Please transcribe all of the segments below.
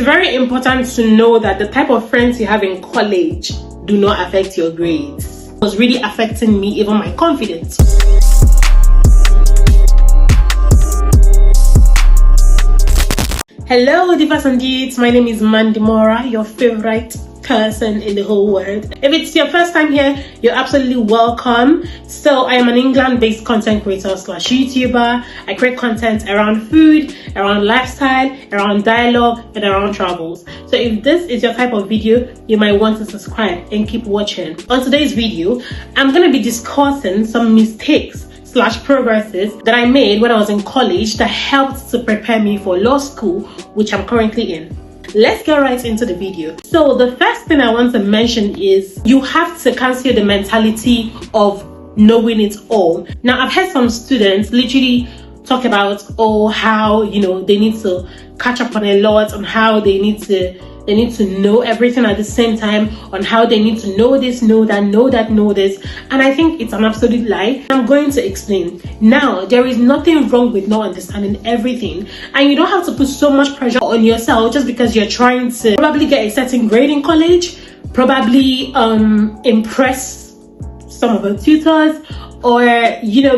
very important to know that the type of friends you have in college do not affect your grades. It was really affecting me, even my confidence. Hello Divas and Deeds, my name is Mandimora, your favorite person in the whole world. If it's your first time here, you're absolutely welcome. So I am an England-based content creator / YouTuber. I create content around food, around lifestyle, around dialogue, and around travels. So if this is your type of video, you might want to subscribe and keep watching. On today's video, I'm going to be discussing some mistakes / progresses that I made when I was in college that helped to prepare me for law school, which I'm currently in. Let's get right into the video. So the first thing I want to mention is you have to cancel the mentality of knowing it all. Now, I've heard some students literally talk about how they need to catch up on a lot, on how they need to know everything at the same time, on how they need to know this, know that, know this. And I think it's an absolute lie. I'm going to explain. Now, there is nothing wrong with not understanding everything, and you don't have to put so much pressure on yourself just because you're trying to probably get a certain grade in college, probably impress some of the tutors, or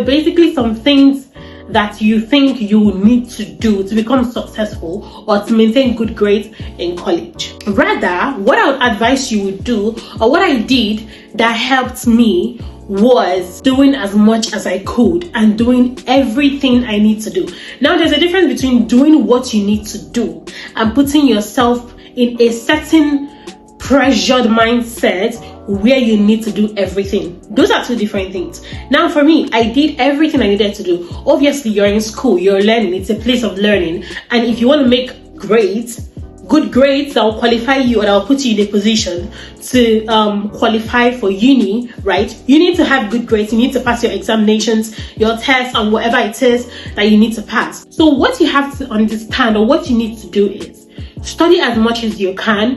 basically some things that you think you need to do to become successful or to maintain good grades in college. Rather, what I would advise you would do, or what I did that helped me, was doing as much as I could and doing everything I need to do. Now, there's a difference between doing what you need to do and putting yourself in a certain pressured mindset where you need to do everything. Those are two different things. Now, for me, I did everything I needed to do. Obviously, you're in school, you're learning, it's a place of learning, and if you want to make grades, good grades that will qualify you or that will put you in a position to qualify for uni, right? You need to have good grades. You need to pass your examinations, your tests, and whatever it is that you need to pass. So what you have to understand, or what you need to do, is study as much as you can,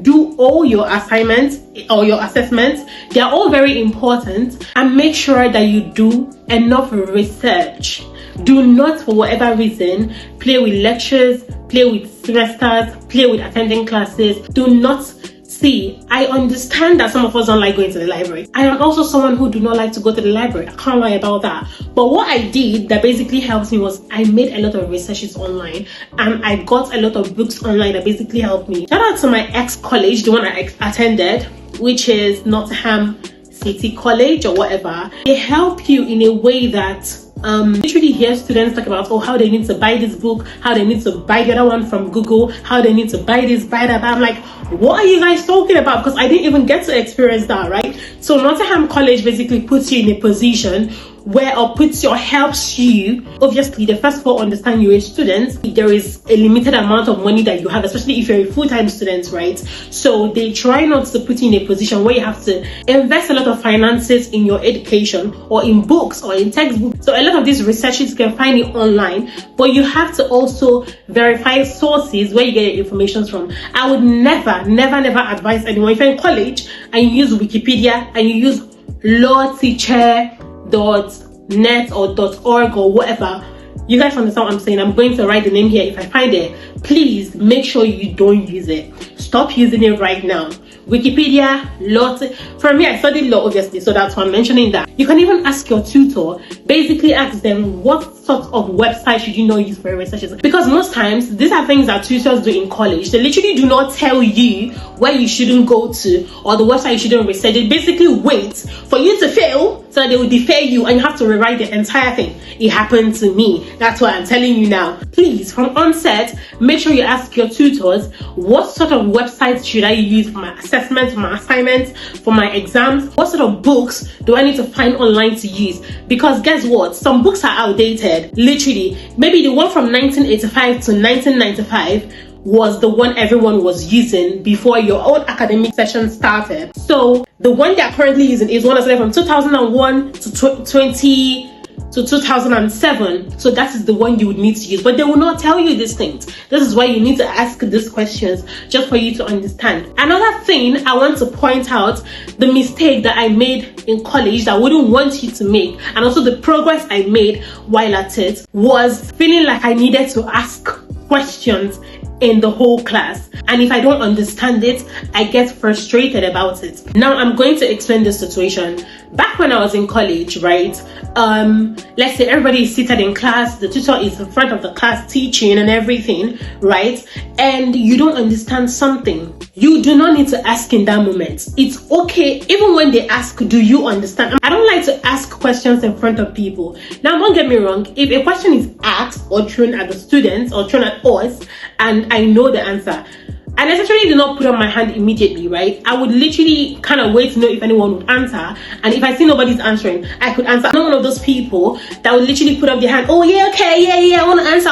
do all your assignments or your assessments. They're all very important, and make sure that you do enough research. Do not, for whatever reason, play with lectures, play with semesters, play with attending classes. Do not. See, I understand that some of us don't like going to the library. I am also someone who do not like to go to the library. I can't lie about that. But what I did that basically helped me was I made a lot of researches online, and I got a lot of books online that basically helped me. Shout out to my ex-college, the one I attended, which is Nottingham City College or whatever. They help you in a way that literally hear students talk about how they need to buy this book, how they need to buy the other one from Google, how they need to buy this, buy that. But I'm like, what are you guys talking about? Because I didn't even get to experience that, right? So Nottingham College basically puts you in a position where helps you. Obviously, they first of all understand you're a student. There is a limited amount of money that you have, especially if you're a full-time student, right? So they try not to put you in a position where you have to invest a lot of finances in your education or in books or in textbooks. So a lot of these researches you can find it online, but you have to also verify sources where you get your information from. I would never advise anyone, if you're in college and you use Wikipedia and you use lawteacher.net or .org or whatever, you guys understand what I'm saying. I'm going to write the name here if I find it. Please make sure you don't use it. Stop using it right now. Wikipedia, law. For me, I studied law, obviously, so that's why I'm mentioning that. You can even ask your tutor, basically ask them what sort of website should you not use for your researches, because most times these are things that tutors do in college. They literally do not tell you where you shouldn't go to or the website you shouldn't research. They basically wait for you to fail so that they will defer you and you have to rewrite the entire thing. It happened to me. That's why I'm telling you now. Please, from onset, make sure you ask your tutors, what sort of websites should I use for my assessments, for my assignments, for my exams? What sort of books do I need to find online to use? Because guess what? Some books are outdated. Literally, maybe the one from 1985 to 1995 was the one everyone was using before your own academic session started. So the one they're currently using is one that's from 2001 to 2007. So that is the one you would need to use, but they will not tell you these things. This is why you need to ask these questions, just for you to understand. Another thing I want to point out, the mistake that I made in college that I wouldn't want you to make, and also the progress I made while at it, was feeling like I needed to ask questions in the whole class, and if I don't understand it, I get frustrated about it. Now I'm going to explain this situation. Back when I was in college, right, let's say everybody is seated in class, the tutor is in front of the class teaching and everything, right, and you don't understand something, you do not need to ask in that moment. It's okay even when they ask, do you understand? I don't like to ask questions in front of people. Now don't get me wrong, if a question is asked or thrown at the students or thrown at us and I know the answer, I necessarily do not put up my hand immediately, right? I would literally kind of wait to know if anyone would answer, and if I see nobody's answering, I could answer. I'm not one of those people that would literally put up their hand, oh yeah, okay, yeah, I want to answer.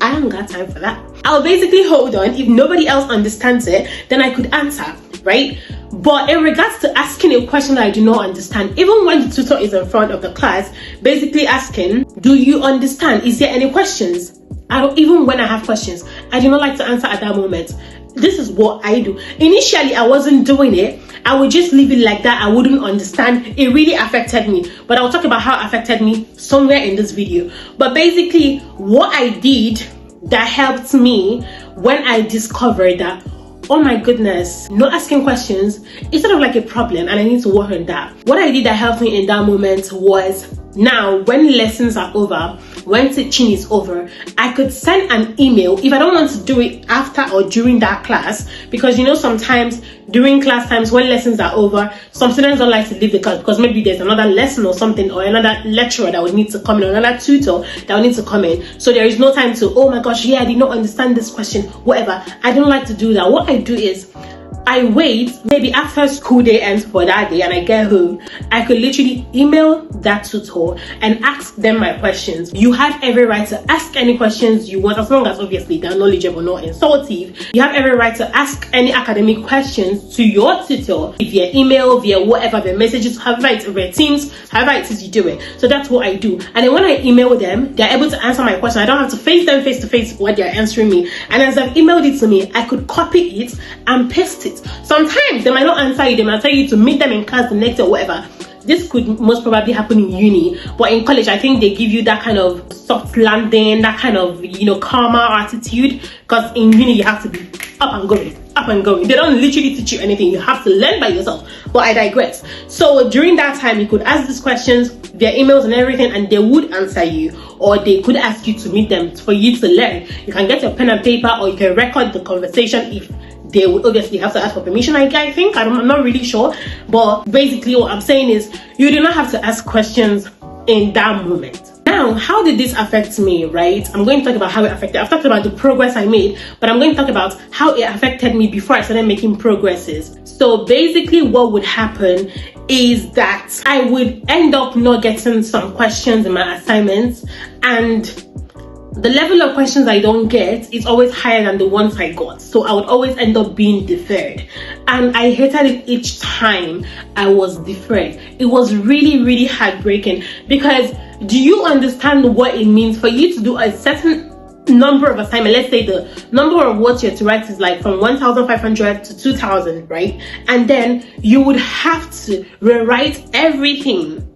I haven't got time for that. I'll basically hold on. If nobody else understands it, then I could answer, right? But in regards to asking a question that I do not understand, even when the tutor is in front of the class, basically asking, do you understand? Is there any questions? Even when I have questions, I do not like to answer at that moment. This is what I do. Initially, I wasn't doing it. I would just leave it like that. I wouldn't understand. It really affected me. But I'll talk about how it affected me somewhere in this video. But basically, what I did that helped me when I discovered that, oh my goodness, not asking questions is sort of like a problem and I need to work on that. What I did that helped me in that moment was, now when lessons are over, when teaching is over, I could send an email if I don't want to do it after or during that class, because you know sometimes during class times when lessons are over, some students don't like to leave the class because maybe there's another lesson or something, or another lecturer that would need to come in, or another tutor that would need to come in, so there is no time to, oh my gosh, yeah, I did not understand this question, whatever. I don't like to do that. What I do is I wait, maybe after school day ends for that day and I get home, I could literally email that tutor and ask them my questions. You have every right to ask any questions you want, as long as obviously they're knowledgeable, not insultive. You have every right to ask any academic questions to your tutor via email, via whatever, via messages, however it's via Teams, however it is you do it. So that's what I do. And then when I email them, they're able to answer my question. I don't have to face them face to face while they're answering me. And as I've emailed it to me, I could copy it and paste it. Sometimes they might not answer you, they might tell you to meet them in class the next day or whatever. This could most probably happen in uni, but in college I think they give you that kind of soft landing, that kind of, you know, calmer attitude, because in uni you have to be up and going. They don't literally teach you anything, you have to learn by yourself. But I digress. So during that time you could ask these questions via emails and everything, and they would answer you, or they could ask you to meet them for you to learn. You can get your pen and paper, or you can record the conversation if they would obviously have to ask for permission. I think I'm not really sure, but basically what I'm saying is you do not have to ask questions in that moment. Now, how did this affect me, right? I'm going to talk about how it affected. I've talked about the progress I made, but I'm going to talk about how it affected me before I started making progresses. So basically what would happen is that I would end up not getting some questions in my assignments, and the level of questions I don't get is always higher than the ones I got. So I would always end up being deferred. And I hated it each time I was deferred. It was really, really heartbreaking, because do you understand what it means for you to do a certain number of assignments? Let's say the number of words you have to write is like from 1,500 to 2,000, right? And then you would have to rewrite everything.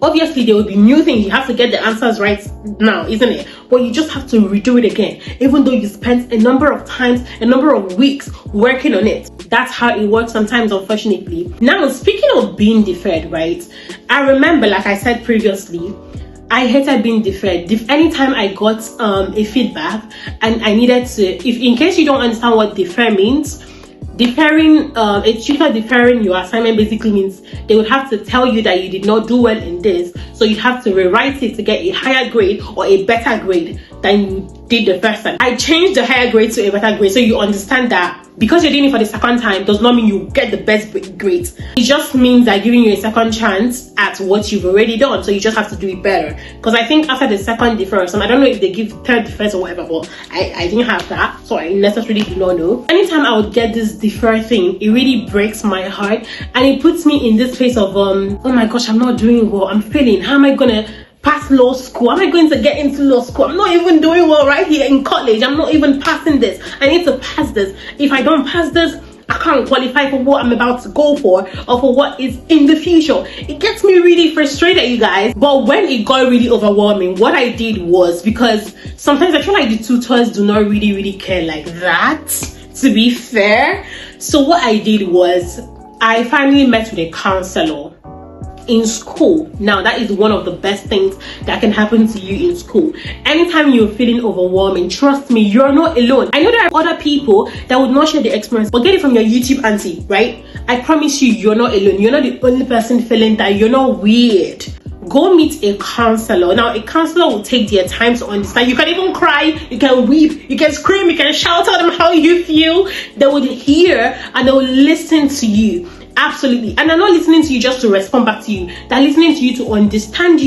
Obviously there will be new things, you have to get the answers right now, isn't it? But you just have to redo it again, even though you spent a number of times, a number of weeks working on it. That's how it works sometimes, unfortunately. Now, speaking of being deferred, right, I remember, like I said previously, I hated being deferred. If anytime I got a feedback and I needed to, if in case you don't understand what defer means, deferring, a tutor deferring your assignment basically means they would have to tell you that you did not do well in this, so you'd have to rewrite it to get a higher grade or a better grade than you did the first time. I changed the higher grade to a better grade, so you understand that because you're doing it for the second time does not mean you get the best grades. It just means they're giving you a second chance at what you've already done, so you just have to do it better. Because I think after the second deferral, I don't know if they give third deferral or whatever, but I didn't have that, so I necessarily do not know. Anytime I would get this defer thing, it really breaks my heart, and it puts me in this place of oh my gosh, I'm not doing well, I'm failing, how am I gonna pass law school? Am I going to get into law school? I'm not even doing well right here in college. I'm not even passing this. I need to pass this. If I don't pass this, I can't qualify for what I'm about to go for or for what is in the future. It gets me really frustrated, you guys. But when it got really overwhelming, what I did was, because sometimes I feel like the tutors do not really care like that, to be fair. So what I did was I finally met with a counselor in school. Now that is one of the best things that can happen to you in school. Anytime you're feeling overwhelming, trust me, you're not alone. I know there are other people that would not share the experience, but get it from your YouTube auntie, right? I promise you, you're not alone. You're not the only person feeling that. You're not weird. Go meet a counselor. Now, a counselor will take their time to understand. You can even cry, you can weep, you can scream, you can shout at them how you feel. They will hear and they will listen to you. Absolutely. And they're not listening to you just to respond back to you. They're listening to you to understand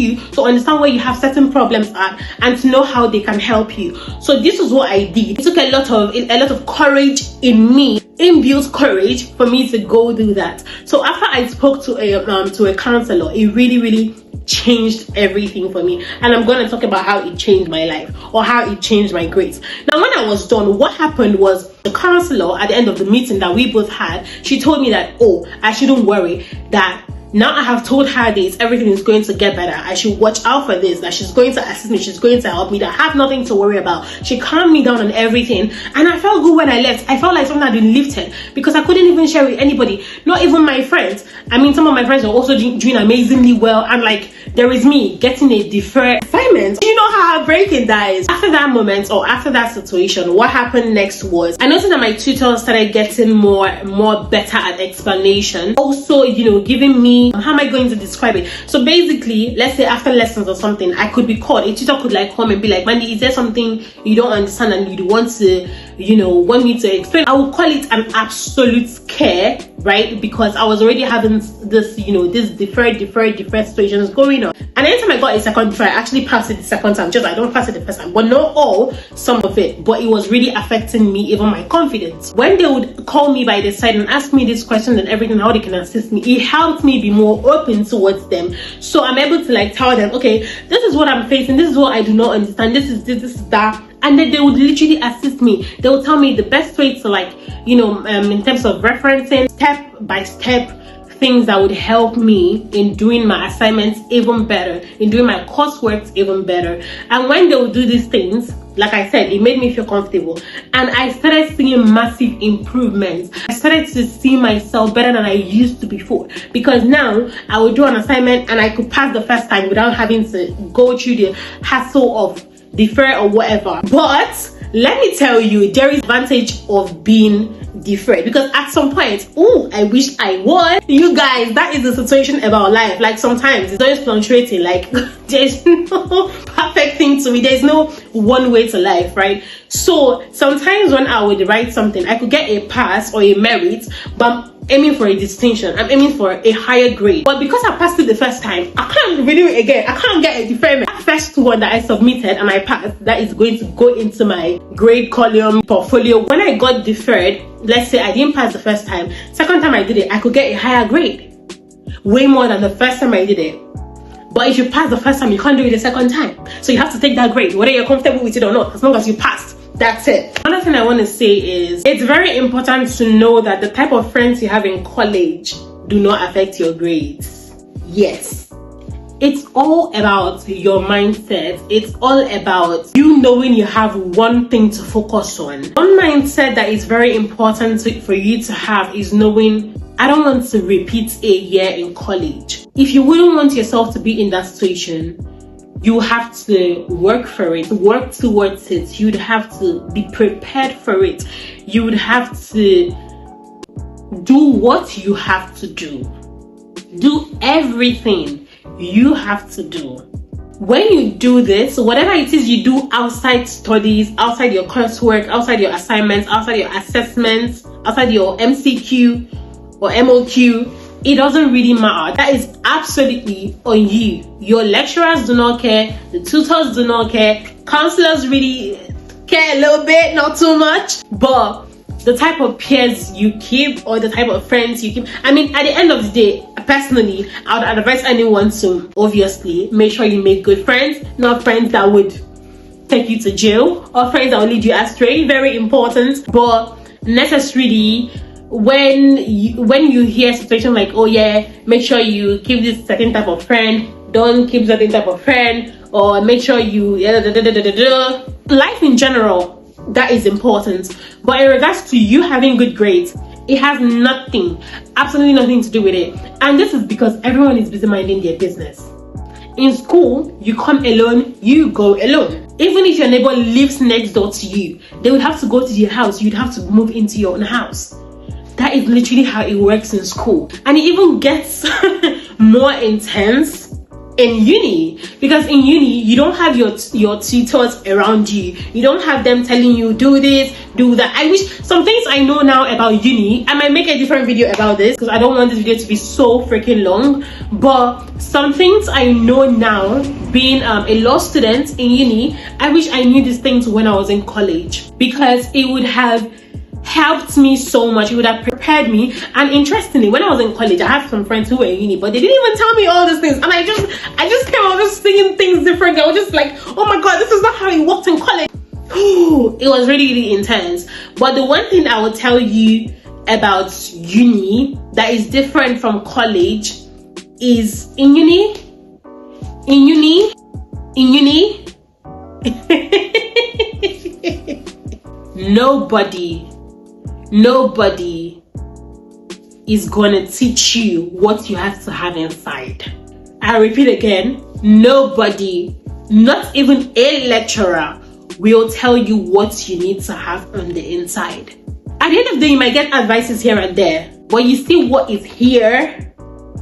where you have certain problems at, and to know how they can help you. So this is what I did. It took a lot of courage in me, inbuilt courage, for me to go do that. So after I spoke to a counselor, it really changed everything for me. And I'm going to talk about how it changed my life, or how it changed my grades. Now, when I was done, what happened was, the counselor at the end of the meeting that we both had, she told me that, oh, I shouldn't worry, that now I have told her this, everything is going to get better. I should watch out for this, that she's going to assist me, she's going to help me, that I have nothing to worry about. She calmed me down on everything, and I felt good when I left. I felt like something had been lifted, because I couldn't even share with anybody, not even my friends. I mean, some of my friends were also doing amazingly well, and like, there is me getting a deferred assignment. You know how heartbreaking that is. After that moment, or after that situation, what happened next was, I noticed that my tutors started getting more better at explanation. Also, you know, giving me, how am I going to describe it? So basically, let's say after lessons or something, I could be called. A tutor could like come and be like, Mandy, is there something you don't understand and you want to, you know, want me to explain? I would call it an absolute care, right? Because I was already having this, you know, this deferred situations going on. And anytime I got a second try, I actually passed it the second time. Just I don't pass it the first time, but not all, some of it. But it was really affecting me, even my confidence. When they would call me by the side and ask me these questions and everything, how they can assist me, it helped me be more open towards them. So I'm able to like tell them, okay, this is what I'm facing, this is what I do not understand, this is that. And then they would literally assist me. They would tell me the best way to, like, you know, in terms of referencing, step by step, things that would help me in doing my assignments even better, in doing my coursework even better. And when they would do these things, like I said, it made me feel comfortable, and I started seeing massive improvements. I started to see myself better than I used to before, because now I would do an assignment and I could pass the first time without having to go through the hassle of defer or whatever. But let me tell you, there is advantage of being deferred, because at some point, oh, I wish I was. You guys, that is the situation about life. Like, sometimes it's always fluctuating. Like, there's no perfect thing to me. There's no one way to life, right? So sometimes when I would write something, I could get a pass or a merit, but I'm aiming for a distinction, I'm aiming for a higher grade. But because I passed it the first time, I can't redo it again. I can't get a deferment. That first one that I submitted and I passed, that is going to go into my grade column portfolio. When I got deferred, let's say I didn't pass the first time, second time I did it, I could get a higher grade, way more than the first time I did it. But if you pass the first time, you can't do it the second time. So you have to take that grade, whether you're comfortable with it or not, as long as you passed. That's it. Another thing I want to say is, it's very important to know that the type of friends you have in college do not affect your grades. Yes. It's all about your mindset. It's all about you knowing you have one thing to focus on. One mindset that is very important for you to have is knowing, I don't want to repeat a year in college. If you wouldn't want yourself to be in that situation, you have to work for it, work towards it. You'd have to be prepared for it. You would have to do what you have to do. Do everything you have to do. When you do this, whatever it is you do outside studies, outside your coursework, outside your assignments, outside your assessments, outside your MCQ or MOQ, it doesn't really matter. That is absolutely on you. Your lecturers do not care. The tutors do not care. Counselors really care a little bit, not too much. But the type of peers you keep, or the type of friends you keep, I mean, at the end of the day, personally, I would advise anyone to obviously make sure you make good friends, not friends that would take you to jail, or friends that will lead you astray. Very important. But necessarily, when you hear a situation like, oh yeah, make sure you keep this certain type of friend, don't keep certain type of friend, or make sure you life in general, that is important. But in regards to you having good grades, it has nothing, absolutely nothing to do with it. And this is because everyone is busy minding their business. In school, you come alone, you go alone. Even if your neighbor lives next door to you, they would have to go to your house, you'd have to move into your own house. That is literally how it works in school. And it even gets more intense in uni, because in uni you don't have your tutors around you. You don't have them telling you do this, do that. I wish some things I know now about uni, I might make a different video about this because I don't want this video to be so freaking long, but some things I know now being a law student in uni, I wish I knew these things when I was in college, because it would have helped me so much. It would have prepared me. And interestingly, when I was in college, I had some friends who were in uni, but they didn't even tell me all these things, and I just came out just singing things different. I was just like, oh my god, this is not how it worked in college. It was really, really intense. But the one thing I will tell you about uni that is different from college is in uni nobody is gonna teach you what you have to have inside. I repeat again, nobody, not even a lecturer, will tell you what you need to have on the inside. At the end of the day, you might get advices here and there, but you see what is here,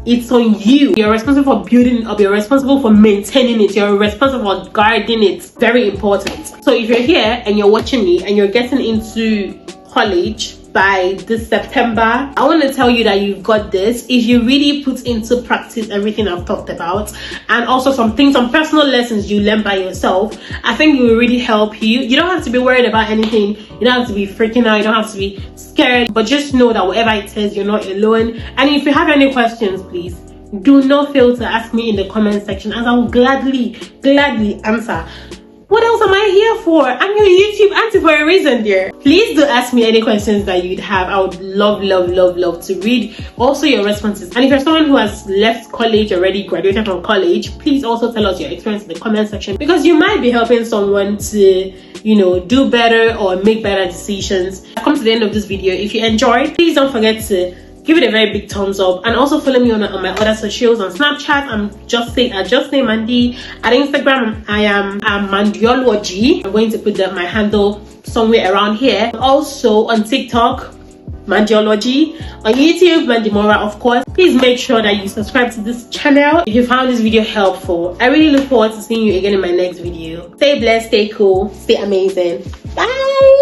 it's on you. You're responsible for building it up, you're responsible for maintaining it, you're responsible for guarding it. Very important. So if you're here and you're watching me and you're getting into college by this September, I want to tell you that you've got this if you really put into practice everything I've talked about, and also some personal lessons you learn by yourself. I think it will really help you. You don't have to be worried about anything, you don't have to be freaking out, you don't have to be scared, but just know that whatever it is, you're not alone. And if you have any questions, please do not fail to ask me in the comment section, as I will gladly answer. What else am I here for? I'm your YouTube auntie for a reason, dear. Please do ask me any questions that you'd have. I would love to read also your responses. And if you're someone who has left college already, graduated from college, please also tell us your experience in the comment section, because you might be helping someone to, you know, do better or make better decisions. I've come to the end of this video. If you enjoyed, please don't forget to give it a very big thumbs up, and also follow me on my other socials. On Snapchat, I'm just say Mandy. At Instagram, I am Mandiology. I'm going to put my handle somewhere around here. Also on TikTok, Mandiology. On YouTube, Mandimora, of course. Please make sure that you subscribe to this channel if you found this video helpful. I really look forward to seeing you again in my next video. Stay blessed, stay cool, stay amazing. Bye.